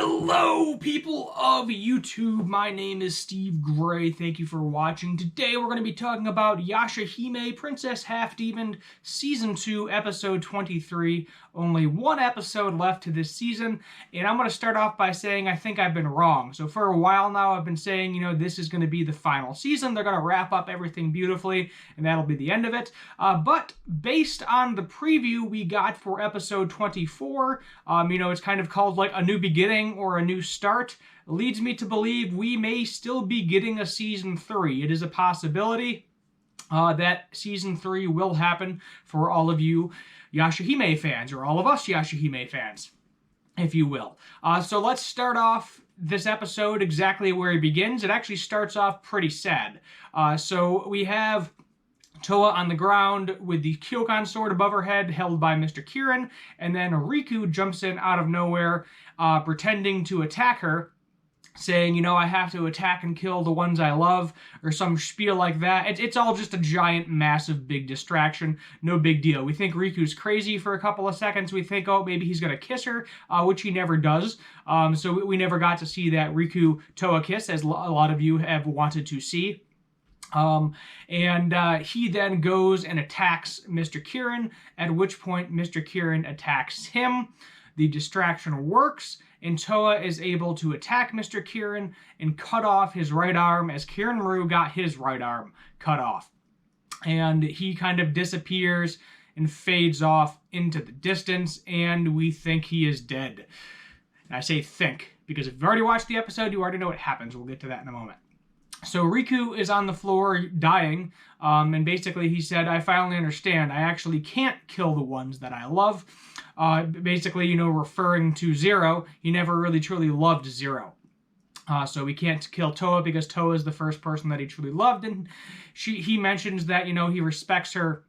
Hello, people of YouTube. My name is Steve Gray. Thank you for watching. Today, we're going to be talking about Yashahime, Princess Half-Demon, Season 2, Episode 23. Only one episode left to this season, and I'm going to start off by saying I think I've been wrong. So for a while now, I've been saying, this is going to be the final season. They're going to wrap up everything beautifully, and that'll be the end of it. But based on the preview we got for Episode 24, it's kind of called like a new beginning or a new start, leads me to believe we may still be getting a Season 3. It is a possibility that Season 3 will happen for all of you Yashahime fans, or all of us Yashahime fans, if you will. So let's start off this episode exactly where it begins. It actually starts off pretty sad. So we have Toa on the ground with the Kyokan sword above her head, held by Mr. Kirin, and then Riku jumps in out of nowhere, pretending to attack her, saying, I have to attack and kill the ones I love, or some spiel like that. It's all just a giant, massive, big distraction. No big deal. We think Riku's crazy for a couple of seconds. We think, maybe he's going to kiss her, which he never does. So we never got to see that Riku-Toa kiss, as a lot of you have wanted to see. He then goes and attacks Mr. Kirin, at which point Mr. Kirin attacks him. The distraction works, and Toa is able to attack Mr. Kirin and cut off his right arm as Kirin Maru got his right arm cut off. And he kind of disappears and fades off into the distance, and we think he is dead. And I say think, because if you've already watched the episode, you already know what happens. We'll get to that in a moment. So Riku is on the floor dying, and basically he said, I finally understand. I actually can't kill the ones that I love. Basically, referring to Zero. He never really truly loved Zero. So he can't kill Toa because Toa is the first person that he truly loved, and he mentions that, he respects her,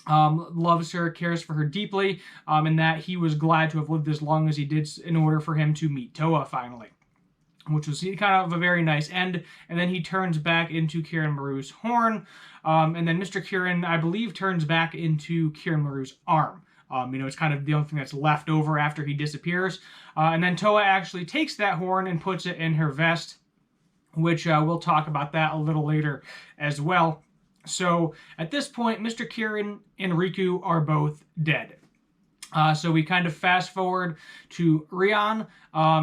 loves her, cares for her deeply, and that he was glad to have lived as long as he did in order for him to meet Toa finally, which was kind of a very nice end. And then he turns back into Kirin Maru's horn, and then Mr. Kirin, I believe, turns back into Kirin Maru's arm. It's kind of the only thing that's left over after he disappears. And then Toa actually takes that horn and puts it in her vest, which we'll talk about that a little later as well. So at this point, Mr. Kirin and Riku are both dead. So we kind of fast forward to Rion.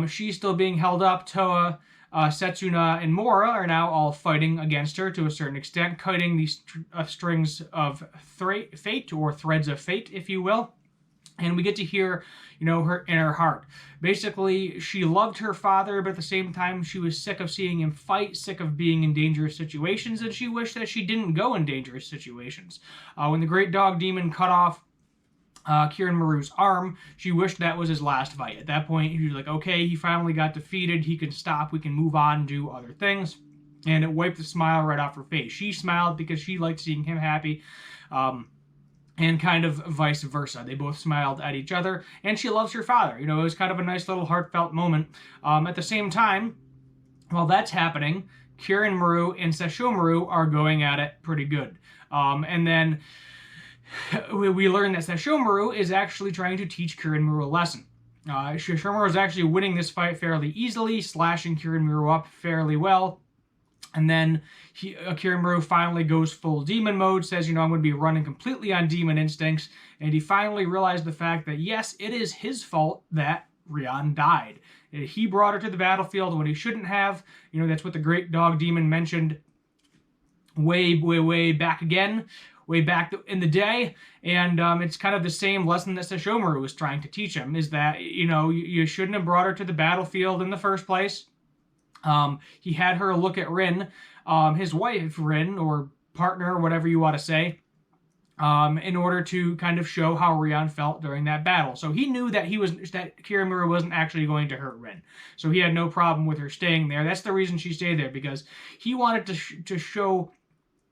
She's still being held up. Toa, Setsuna, and Mora are now all fighting against her to a certain extent, cutting these strings of fate, or threads of fate, if you will. And we get to hear, her in her heart. Basically, she loved her father, but at the same time, she was sick of seeing him fight, sick of being in dangerous situations, and she wished that she didn't go in dangerous situations. When the Great Dog Demon cut off Kirin Maru's arm, she wished that was his last fight. At that point, he was like, okay, he finally got defeated. He can stop. We can move on and do other things. And it wiped the smile right off her face. She smiled because she liked seeing him happy, and kind of vice versa. They both smiled at each other, and she loves her father. It was kind of a nice little heartfelt moment. At the same time, while that's happening, Kirin Maru and Sesshomaru are going at it pretty good. And then we learn that Sesshomaru is actually trying to teach Kirin Maru a lesson. Sesshomaru is actually winning this fight fairly easily, slashing Kirin Maru up fairly well. And then Kirin Maru finally goes full demon mode, says, I'm going to be running completely on demon instincts. And he finally realized the fact that, yes, it is his fault that Rion died. He brought her to the battlefield when he shouldn't have. That's what the Great Dog Demon mentioned way back again. Way back in the day, and it's kind of the same lesson that Sesshomaru was trying to teach him, is that, you shouldn't have brought her to the battlefield in the first place. He had her look at Rin, his wife Rin, or partner, whatever you want to say, in order to kind of show how Rion felt during that battle. So he knew that Kirin Maru wasn't actually going to hurt Rin. So he had no problem with her staying there. That's the reason she stayed there, because he wanted to show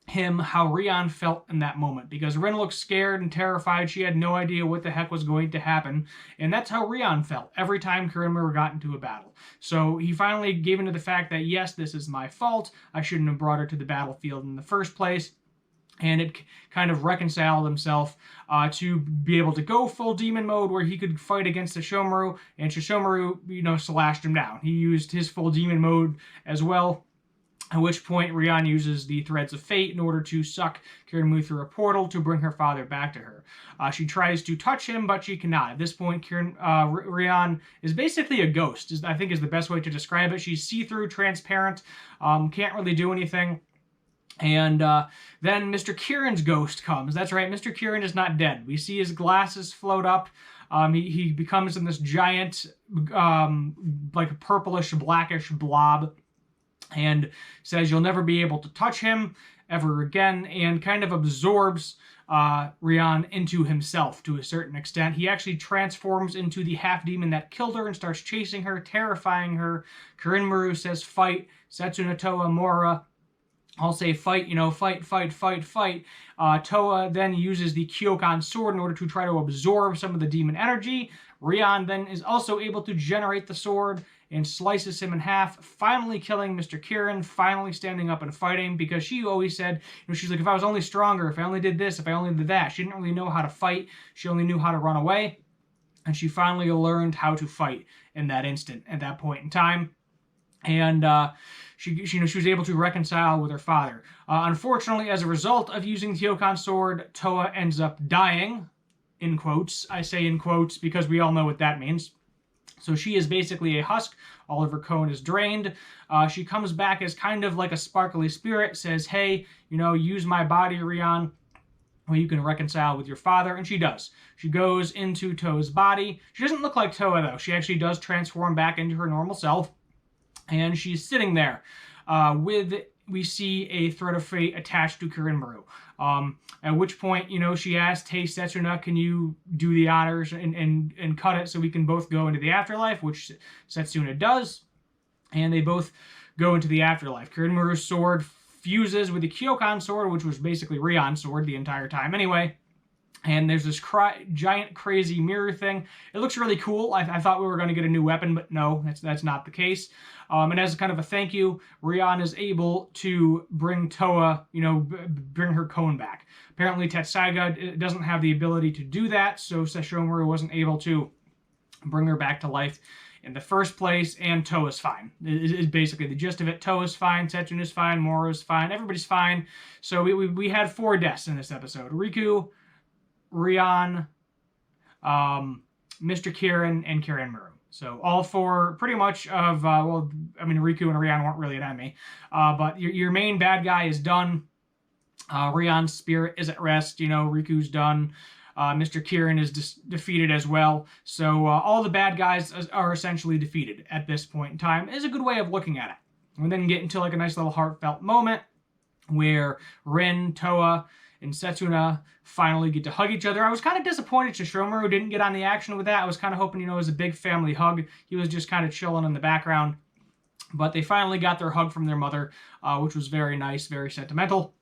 him how Rion felt in that moment, because Rin looked scared and terrified. She had no idea what the heck was going to happen, and that's how Rion felt every time Kirin Maru got into a battle. So he finally gave into the fact that, yes, this is my fault. I shouldn't have brought her to the battlefield in the first place. and it kind of reconciled himself to be able to go full demon mode where he could fight against Sesshomaru, and Sesshomaru, slashed him down. He used his full demon mode as well, at which point Rian uses the Threads of Fate in order to suck Kirin through a portal to bring her father back to her. She tries to touch him, but she cannot. At this point, Rian is basically a ghost, I think is the best way to describe it. She's see-through, transparent, can't really do anything. And then Mr. Kirin's ghost comes. That's right, Mr. Kirin is not dead. We see his glasses float up. He becomes in this giant, like purplish, blackish blob, and says you'll never be able to touch him ever again, and kind of absorbs Rian into himself to a certain extent. He actually transforms into the half-demon that killed her and starts chasing her, terrifying her. Kirin says, fight. Setsuna, Toa, Mora I'll say fight, fight. Toa then uses the Kyokan sword in order to try to absorb some of the demon energy. Rian then is also able to generate the sword and slices him in half, finally killing Mr. Kirin, finally standing up and fighting, because she always said, she's like, if I was only stronger, if I only did this, if I only did that. She didn't really know how to fight. She only knew how to run away. And she finally learned how to fight in that instant, at that point in time. And she was able to reconcile with her father. Unfortunately, as a result of using the Kyokan sword, Toa ends up dying, in quotes. I say in quotes because we all know what that means. So she is basically a husk. All of her cone is drained. She comes back as kind of like a sparkly spirit, says, hey, use my body, Rian. Well, you can reconcile with your father, and she does. She goes into Toa's body. She doesn't look like Toa, though. She actually does transform back into her normal self. And she's sitting there we see a thread of fate attached to Kirin. At which point, she asked, hey, Setsuna, can you do the honors and cut it so we can both go into the afterlife, which Setsuna does. And they both go into the afterlife. Kirin sword fuses with the Kyokan sword, which was basically Rian's sword the entire time anyway. And there's this giant, crazy mirror thing. It looks really cool. I thought we were going to get a new weapon, but no, that's not the case. And as kind of a thank you, Rian is able to bring Toa, bring her cone back. Apparently, Tetsaiga doesn't have the ability to do that, so Sesshomaru wasn't able to bring her back to life in the first place, and Toa's fine. Is basically the gist of it. Toa's fine, Setsuna's fine, Mora's fine, everybody's fine. So we had 4 deaths in this episode. Riku, Rian, Mr. Kirin, and Kirin. So all 4 pretty much of, Riku and Rian weren't really an enemy. But your main bad guy is done. Rian's spirit is at rest. Riku's done. Mr. Kirin is defeated as well. So all the bad guys are essentially defeated at this point in time. Is a good way of looking at it. And then get into like a nice little heartfelt moment where Rin, Toa, and Setsuna finally get to hug each other. I was kind of disappointed Sesshomaru didn't get on the action with that. I was kind of hoping, it was a big family hug. He was just kind of chilling in the background. But they finally got their hug from their mother, which was very nice, very sentimental.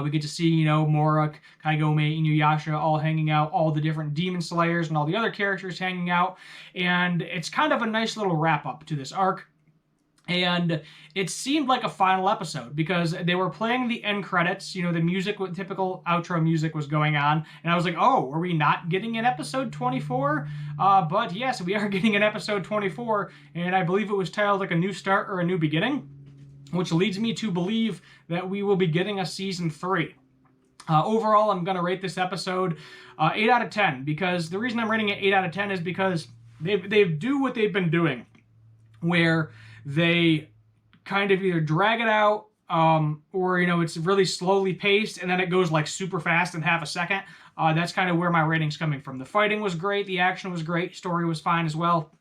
We get to see, Mora, Kaigome, Inuyasha all hanging out, all the different demon slayers and all the other characters hanging out. And it's kind of a nice little wrap-up to this arc. And it seemed like a final episode because they were playing the end credits. The music, typical outro music was going on. And I was like, oh, are we not getting an episode 24? But yes, we are getting an episode 24. And I believe it was titled like A New Start or A New Beginning, which leads me to believe that we will be getting a season 3. Overall, I'm going to rate this episode 8 out of 10 because the reason I'm rating it 8 out of 10 is because they do what they've been doing, where they kind of either drag it out or, it's really slowly paced and then it goes like super fast in half a second. That's kind of where my rating's coming from. The fighting was great. The action was great. Story was fine as well.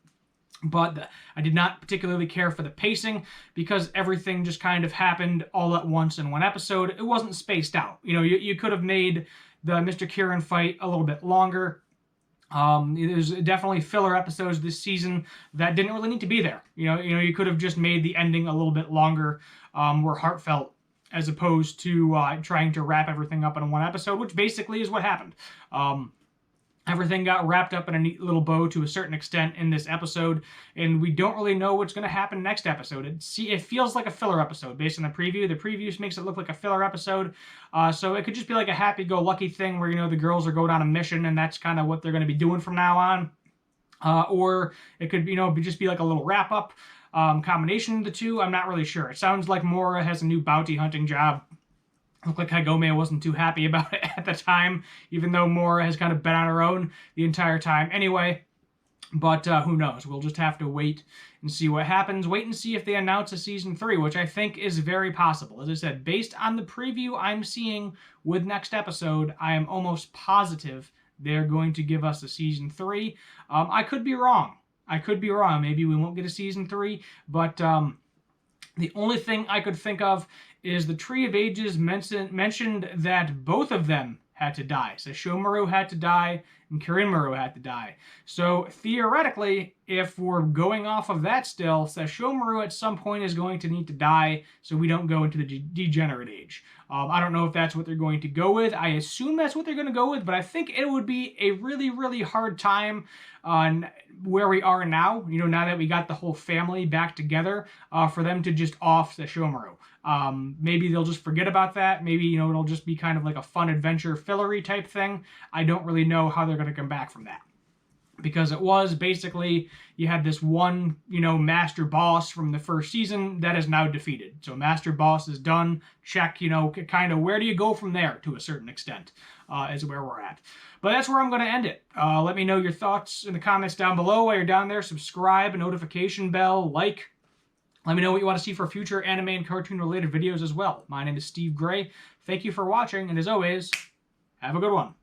But I did not particularly care for the pacing because everything just kind of happened all at once in one episode. It wasn't spaced out. You could have made the Mr. Kirin fight a little bit longer. There's definitely filler episodes this season that didn't really need to be there. You could have just made the ending a little bit longer, more heartfelt, as opposed to trying to wrap everything up in one episode, which basically is what happened. Everything got wrapped up in a neat little bow to a certain extent in this episode, and we don't really know what's going to happen next episode. It feels like a filler episode based on the preview. The preview makes it look like a filler episode, so it could just be like a happy-go-lucky thing where, you know, the girls are going on a mission, and that's kind of what they're going to be doing from now on. Or it could, you know, just be like a little wrap-up combination of the two. I'm not really sure. It sounds like Mora has a new bounty hunting job. Looked like Kagome wasn't too happy about it at the time, even though Mora has kind of been on her own the entire time anyway. But who knows? We'll just have to wait and see what happens. Wait and see if they announce a Season 3, which I think is very possible. As I said, based on the preview I'm seeing with next episode, I am almost positive they're going to give us a Season 3. I could be wrong. Maybe we won't get a Season 3, but the only thing I could think of is the Tree of Ages mentioned that both of them had to die. So Shomaru had to die and Kirinmaru had to die. So theoretically, if we're going off of that still, Sesshomaru at some point is going to need to die so we don't go into the degenerate age. I don't know if that's what they're going to go with. I assume that's what they're going to go with, but I think it would be a really, really hard time on where we are now, you know, now that we got the whole family back together, for them to just off Sesshomaru. Maybe they'll just forget about that. Maybe, you know, it'll just be kind of like a fun adventure fillery type thing. I don't really know how they're going to come back from that. Because it was basically, you had this one, you know, master boss from the first season that is now defeated. So master boss is done. Check, you know, kind of where do you go from there to a certain extent is where we're at. But that's where I'm going to end it. Let me know your thoughts in the comments down below while you're down there. Subscribe, notification bell, like. Let me know what you want to see for future anime and cartoon related videos as well. My name is Steve Gray. Thank you for watching, and as always, have a good one.